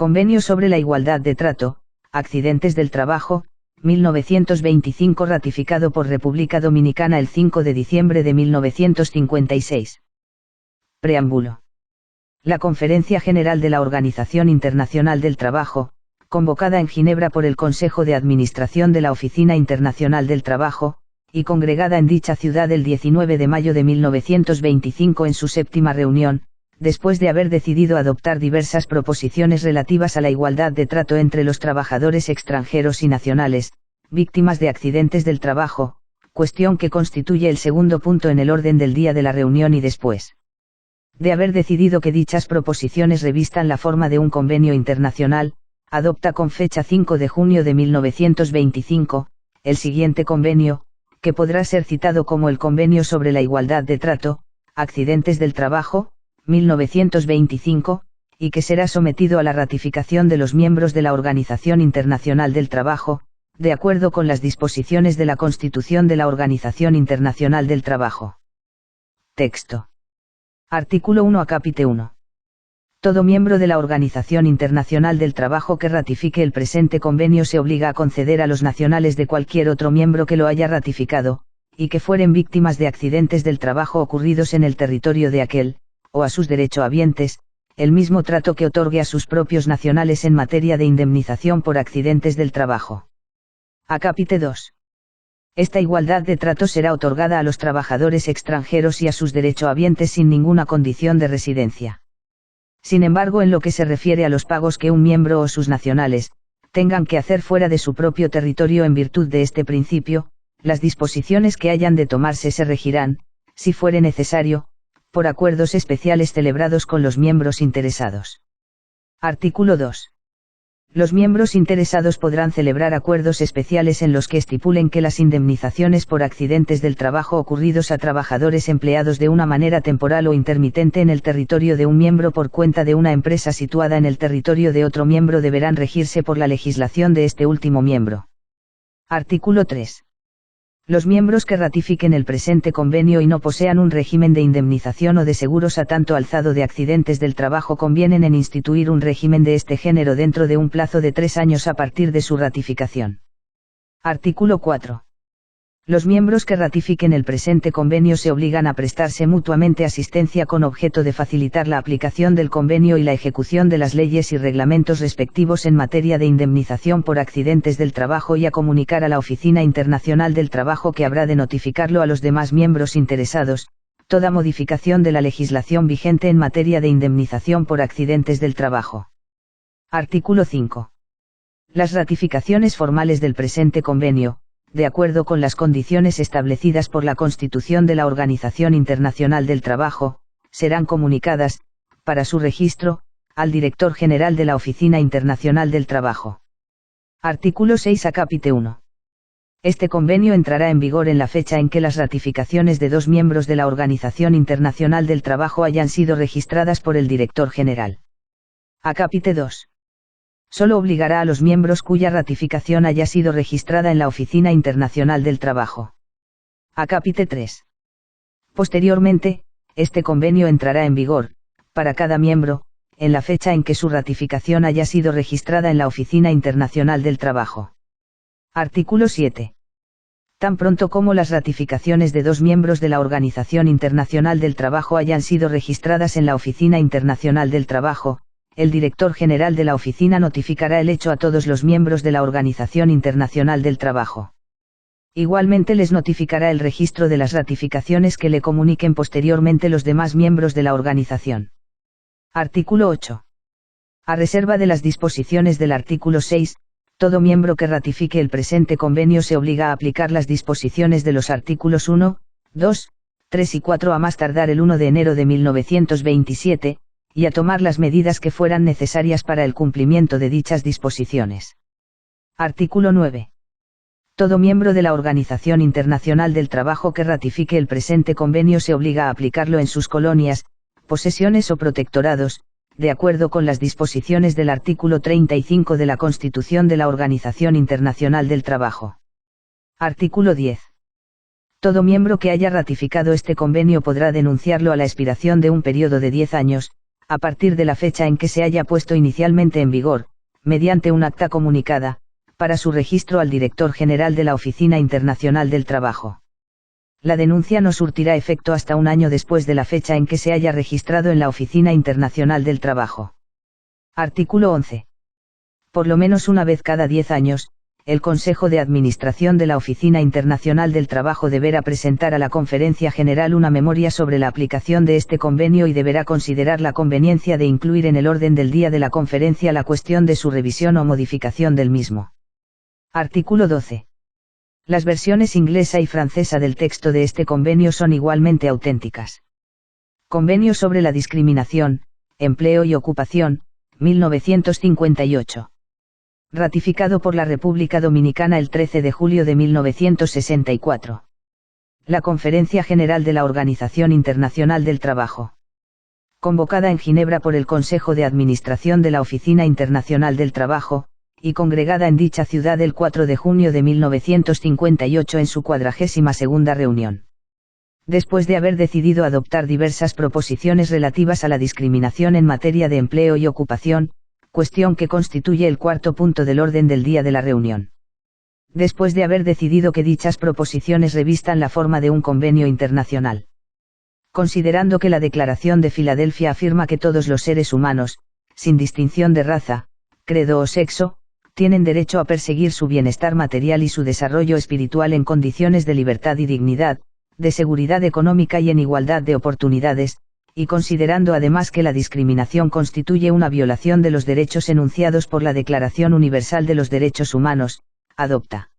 Convenio sobre la igualdad de trato, accidentes del trabajo, 1925 ratificado por República Dominicana el 5 de diciembre de 1956. Preámbulo. La Conferencia General de la Organización Internacional del Trabajo, convocada en Ginebra por el Consejo de Administración de la Oficina Internacional del Trabajo, y congregada en dicha ciudad el 19 de mayo de 1925 en su séptima reunión, después de haber decidido adoptar diversas proposiciones relativas a la igualdad de trato entre los trabajadores extranjeros y nacionales, víctimas de accidentes del trabajo, cuestión que constituye el segundo punto en el orden del día de la reunión y después de haber decidido que dichas proposiciones revistan la forma de un convenio internacional, adopta con fecha 5 de junio de 1925, el siguiente convenio, que podrá ser citado como el Convenio sobre la Igualdad de Trato, Accidentes del Trabajo, 1925, y que será sometido a la ratificación de los miembros de la Organización Internacional del Trabajo, de acuerdo con las disposiciones de la Constitución de la Organización Internacional del Trabajo. Texto. Artículo 1 Acápite 1. Todo miembro de la Organización Internacional del Trabajo que ratifique el presente convenio se obliga a conceder a los nacionales de cualquier otro miembro que lo haya ratificado, y que fueren víctimas de accidentes del trabajo ocurridos en el territorio de aquel, o a sus derechohabientes, el mismo trato que otorgue a sus propios nacionales en materia de indemnización por accidentes del trabajo. Acápite 2. Esta igualdad de trato será otorgada a los trabajadores extranjeros y a sus derechohabientes sin ninguna condición de residencia. Sin embargo, en lo que se refiere a los pagos que un miembro o sus nacionales tengan que hacer fuera de su propio territorio en virtud de este principio, las disposiciones que hayan de tomarse se regirán, si fuere necesario, por acuerdos especiales celebrados con los miembros interesados. Artículo 2. Los miembros interesados podrán celebrar acuerdos especiales en los que estipulen que las indemnizaciones por accidentes del trabajo ocurridos a trabajadores empleados de una manera temporal o intermitente en el territorio de un miembro por cuenta de una empresa situada en el territorio de otro miembro deberán regirse por la legislación de este último miembro. Artículo 3. Los miembros que ratifiquen el presente convenio y no posean un régimen de indemnización o de seguros a tanto alzado de accidentes del trabajo convienen en instituir un régimen de este género dentro de un plazo de 3 años a partir de su ratificación. Artículo 4. Los miembros que ratifiquen el presente convenio se obligan a prestarse mutuamente asistencia con objeto de facilitar la aplicación del convenio y la ejecución de las leyes y reglamentos respectivos en materia de indemnización por accidentes del trabajo y a comunicar a la Oficina Internacional del Trabajo que habrá de notificarlo a los demás miembros interesados, toda modificación de la legislación vigente en materia de indemnización por accidentes del trabajo. Artículo 5. Las ratificaciones formales del presente convenio, de acuerdo con las condiciones establecidas por la Constitución de la Organización Internacional del Trabajo, serán comunicadas, para su registro, al Director General de la Oficina Internacional del Trabajo. Artículo 6 Acápite 1. Este convenio entrará en vigor en la fecha en que las ratificaciones de 2 miembros de la Organización Internacional del Trabajo hayan sido registradas por el Director General. Acápite 2. Solo obligará a los miembros cuya ratificación haya sido registrada en la Oficina Internacional del Trabajo. Acápite 3. Posteriormente, este convenio entrará en vigor, para cada miembro, en la fecha en que su ratificación haya sido registrada en la Oficina Internacional del Trabajo. Artículo 7. Tan pronto como las ratificaciones de 2 miembros de la Organización Internacional del Trabajo hayan sido registradas en la Oficina Internacional del Trabajo, el Director General de la Oficina notificará el hecho a todos los miembros de la Organización Internacional del Trabajo. Igualmente les notificará el registro de las ratificaciones que le comuniquen posteriormente los demás miembros de la organización. Artículo 8. A reserva de las disposiciones del artículo 6, todo miembro que ratifique el presente convenio se obliga a aplicar las disposiciones de los artículos 1, 2, 3 y 4 a más tardar el 1 de enero de 1927, y a tomar las medidas que fueran necesarias para el cumplimiento de dichas disposiciones. Artículo 9. Todo miembro de la Organización Internacional del Trabajo que ratifique el presente convenio se obliga a aplicarlo en sus colonias, posesiones o protectorados, de acuerdo con las disposiciones del artículo 35 de la Constitución de la Organización Internacional del Trabajo. Artículo 10. Todo miembro que haya ratificado este convenio podrá denunciarlo a la expiración de un periodo de 10 años, a partir de la fecha en que se haya puesto inicialmente en vigor, mediante un acta comunicada, para su registro al director general de la Oficina Internacional del Trabajo. La denuncia no surtirá efecto hasta un año después de la fecha en que se haya registrado en la Oficina Internacional del Trabajo. Artículo 11. Por lo menos una vez cada 10 años, el Consejo de Administración de la Oficina Internacional del Trabajo deberá presentar a la Conferencia General una memoria sobre la aplicación de este convenio y deberá considerar la conveniencia de incluir en el orden del día de la conferencia la cuestión de su revisión o modificación del mismo. Artículo 12. Las versiones inglesa y francesa del texto de este convenio son igualmente auténticas. Convenio sobre la discriminación, empleo y ocupación, 1958. Ratificado por la República Dominicana el 13 de julio de 1964. La Conferencia General de la Organización Internacional del Trabajo. Convocada en Ginebra por el Consejo de Administración de la Oficina Internacional del Trabajo, y congregada en dicha ciudad el 4 de junio de 1958 en su 42ª reunión. Después de haber decidido adoptar diversas proposiciones relativas a la discriminación en materia de empleo y ocupación, cuestión que constituye el cuarto punto del orden del día de la reunión. Después de haber decidido que dichas proposiciones revistan la forma de un convenio internacional. Considerando que la Declaración de Filadelfia afirma que todos los seres humanos, sin distinción de raza, credo o sexo, tienen derecho a perseguir su bienestar material y su desarrollo espiritual en condiciones de libertad y dignidad, de seguridad económica y en igualdad de oportunidades, y considerando además que la discriminación constituye una violación de los derechos enunciados por la Declaración Universal de los Derechos Humanos, adopta.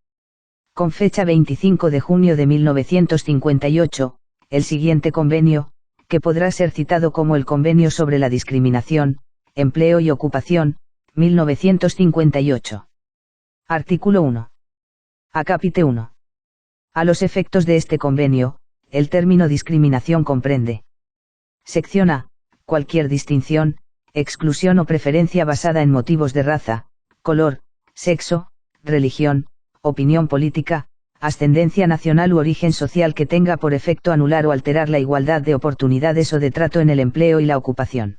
Con fecha 25 de junio de 1958, el siguiente convenio, que podrá ser citado como el Convenio sobre la Discriminación, Empleo y Ocupación, 1958. Artículo 1. Acápite 1. A los efectos de este convenio, el término discriminación comprende. Sección A. Cualquier distinción, exclusión o preferencia basada en motivos de raza, color, sexo, religión, opinión política, ascendencia nacional u origen social que tenga por efecto anular o alterar la igualdad de oportunidades o de trato en el empleo y la ocupación.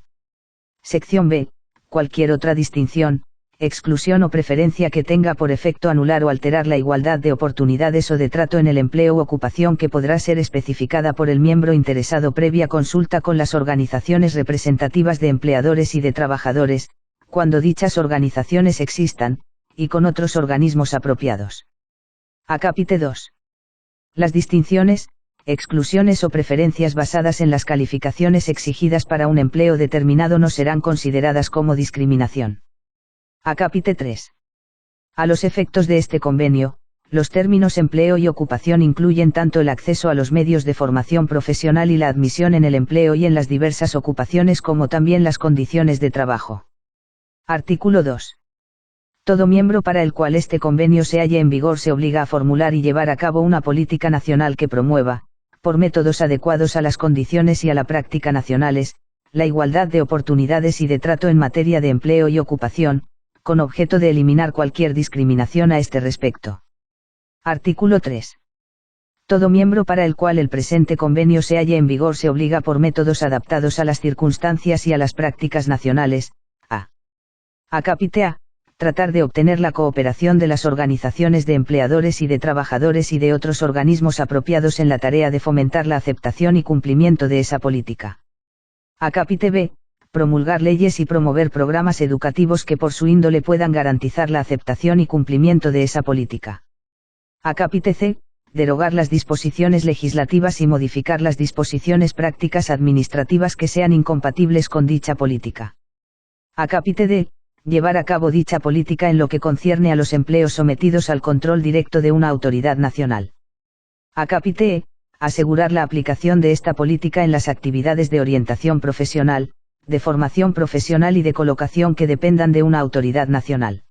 Sección B. Cualquier otra distinción, exclusión o preferencia que tenga por efecto anular o alterar la igualdad de oportunidades o de trato en el empleo u ocupación que podrá ser especificada por el miembro interesado previa consulta con las organizaciones representativas de empleadores y de trabajadores, cuando dichas organizaciones existan, y con otros organismos apropiados. Acápite 2. Las distinciones, exclusiones o preferencias basadas en las calificaciones exigidas para un empleo determinado no serán consideradas como discriminación. Acápite 3. A los efectos de este convenio, los términos empleo y ocupación incluyen tanto el acceso a los medios de formación profesional y la admisión en el empleo y en las diversas ocupaciones como también las condiciones de trabajo. Artículo 2. Todo miembro para el cual este convenio se halle en vigor se obliga a formular y llevar a cabo una política nacional que promueva, por métodos adecuados a las condiciones y a la práctica nacionales, la igualdad de oportunidades y de trato en materia de empleo y ocupación, con objeto de eliminar cualquier discriminación a este respecto. Artículo 3. Todo miembro para el cual el presente convenio se halle en vigor se obliga por métodos adaptados a las circunstancias y a las prácticas nacionales, a. Acápite A. Tratar de obtener la cooperación de las organizaciones de empleadores y de trabajadores y de otros organismos apropiados en la tarea de fomentar la aceptación y cumplimiento de esa política. Acápite B. Promulgar leyes y promover programas educativos que por su índole puedan garantizar la aceptación y cumplimiento de esa política. Acápite C. Derogar las disposiciones legislativas y modificar las disposiciones prácticas administrativas que sean incompatibles con dicha política. Acápite D. Llevar a cabo dicha política en lo que concierne a los empleos sometidos al control directo de una autoridad nacional. Acápite E. Asegurar la aplicación de esta política en las actividades de orientación profesional, de formación profesional y de colocación que dependan de una autoridad nacional.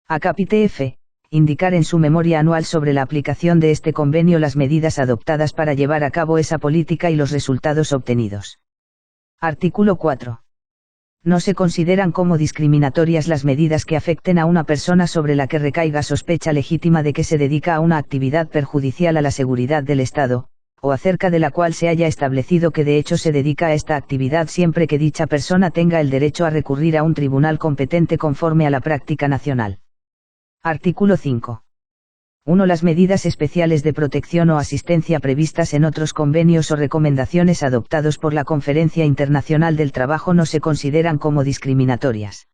Acápite F. Indicar en su memoria anual sobre la aplicación de este convenio las medidas adoptadas para llevar a cabo esa política y los resultados obtenidos. Artículo 4. No se consideran como discriminatorias las medidas que afecten a una persona sobre la que recaiga sospecha legítima de que se dedica a una actividad perjudicial a la seguridad del Estado, o acerca de la cual se haya establecido que de hecho se dedica a esta actividad siempre que dicha persona tenga el derecho a recurrir a un tribunal competente conforme a la práctica nacional. Artículo 5. 1. Las medidas especiales de protección o asistencia previstas en otros convenios o recomendaciones adoptados por la Conferencia Internacional del Trabajo no se consideran como discriminatorias.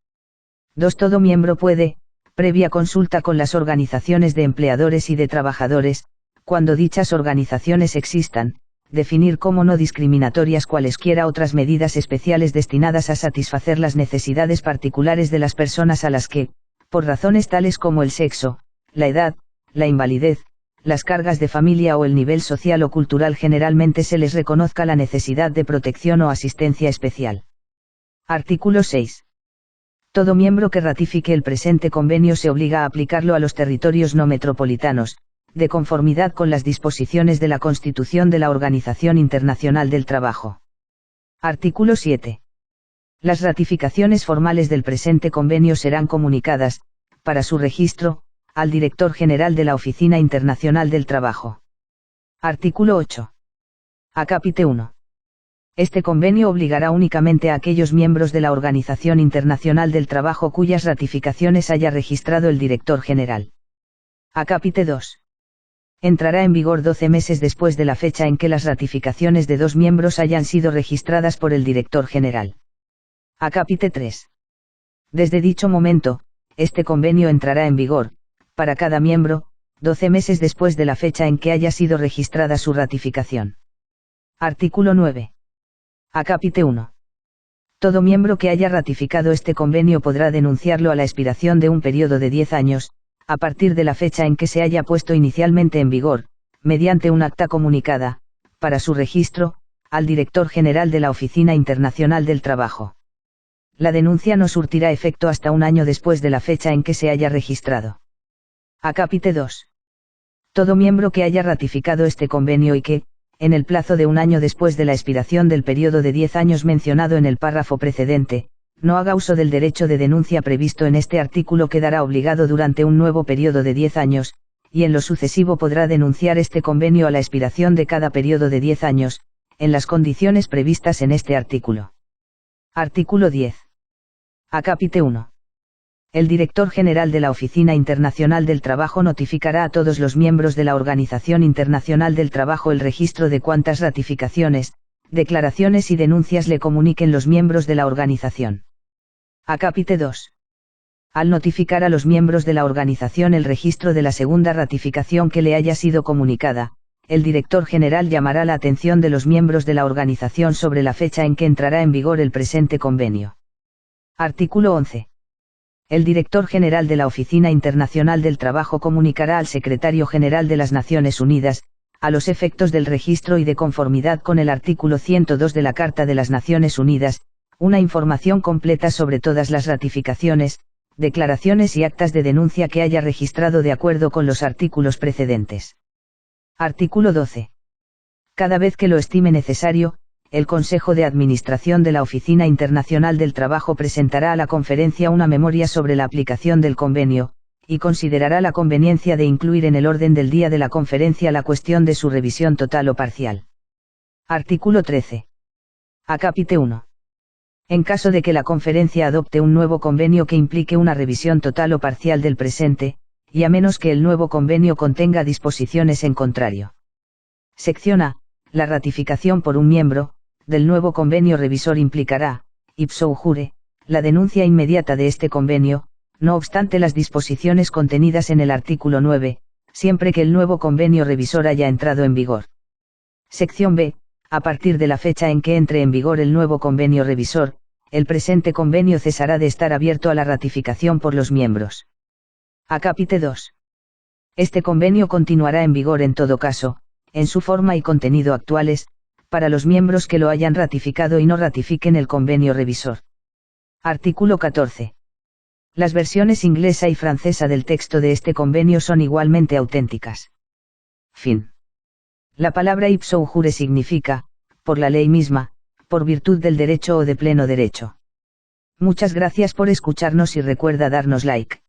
2. Todo miembro puede, previa consulta con las organizaciones de empleadores y de trabajadores, cuando dichas organizaciones existan, definir como no discriminatorias cualesquiera otras medidas especiales destinadas a satisfacer las necesidades particulares de las personas a las que, por razones tales como el sexo, la edad, la invalidez, las cargas de familia o el nivel social o cultural generalmente se les reconozca la necesidad de protección o asistencia especial. Artículo 6. Todo miembro que ratifique el presente convenio se obliga a aplicarlo a los territorios no metropolitanos, de conformidad con las disposiciones de la Constitución de la Organización Internacional del Trabajo. Artículo 7. Las ratificaciones formales del presente convenio serán comunicadas, para su registro, al Director General de la Oficina Internacional del Trabajo. Artículo 8. Acápite 1. Este convenio obligará únicamente a aquellos miembros de la Organización Internacional del Trabajo cuyas ratificaciones haya registrado el Director General. Acápite 2. Entrará en vigor 12 meses después de la fecha en que las ratificaciones de dos miembros hayan sido registradas por el Director General. Acápite 3. Desde dicho momento, este convenio entrará en vigor, para cada miembro, 12 meses después de la fecha en que haya sido registrada su ratificación. Artículo 9. Acápite 1. Todo miembro que haya ratificado este convenio podrá denunciarlo a la expiración de un periodo de 10 años, a partir de la fecha en que se haya puesto inicialmente en vigor, mediante un acta comunicada, para su registro, al Director General de la Oficina Internacional del Trabajo. La denuncia no surtirá efecto hasta un año después de la fecha en que se haya registrado. Acápite 2. Todo miembro que haya ratificado este convenio y que, en el plazo de un año después de la expiración del periodo de 10 años mencionado en el párrafo precedente, no haga uso del derecho de denuncia previsto en este artículo quedará obligado durante un nuevo periodo de 10 años, y en lo sucesivo podrá denunciar este convenio a la expiración de cada periodo de 10 años, en las condiciones previstas en este artículo. Artículo 10. Acápite 1. El Director General de la Oficina Internacional del Trabajo notificará a todos los miembros de la Organización Internacional del Trabajo el registro de cuantas ratificaciones, declaraciones y denuncias le comuniquen los miembros de la organización. Acápite 2. Al notificar a los miembros de la organización el registro de la segunda ratificación que le haya sido comunicada, el Director General llamará la atención de los miembros de la organización sobre la fecha en que entrará en vigor el presente convenio. Artículo 11. El Director General de la Oficina Internacional del Trabajo comunicará al Secretario General de las Naciones Unidas, a los efectos del registro y de conformidad con el artículo 102 de la Carta de las Naciones Unidas, una información completa sobre todas las ratificaciones, declaraciones y actas de denuncia que haya registrado de acuerdo con los artículos precedentes. Artículo 12. Cada vez que lo estime necesario, el Consejo de Administración de la Oficina Internacional del Trabajo presentará a la Conferencia una memoria sobre la aplicación del convenio, y considerará la conveniencia de incluir en el orden del día de la conferencia la cuestión de su revisión total o parcial. Artículo 13. Acápite 1. En caso de que la conferencia adopte un nuevo convenio que implique una revisión total o parcial del presente, y a menos que el nuevo convenio contenga disposiciones en contrario. Sección A. La ratificación por un miembro del nuevo convenio revisor implicará, ipso jure, la denuncia inmediata de este convenio, no obstante las disposiciones contenidas en el artículo 9, siempre que el nuevo convenio revisor haya entrado en vigor. Sección B. A partir de la fecha en que entre en vigor el nuevo convenio revisor, el presente convenio cesará de estar abierto a la ratificación por los miembros. Acápite 2. Este convenio continuará en vigor en todo caso, en su forma y contenido actuales, para los miembros que lo hayan ratificado y no ratifiquen el convenio revisor. Artículo 14. Las versiones inglesa y francesa del texto de este convenio son igualmente auténticas. Fin. La palabra ipso jure significa, por la ley misma, por virtud del derecho o de pleno derecho. Muchas gracias por escucharnos y recuerda darnos like.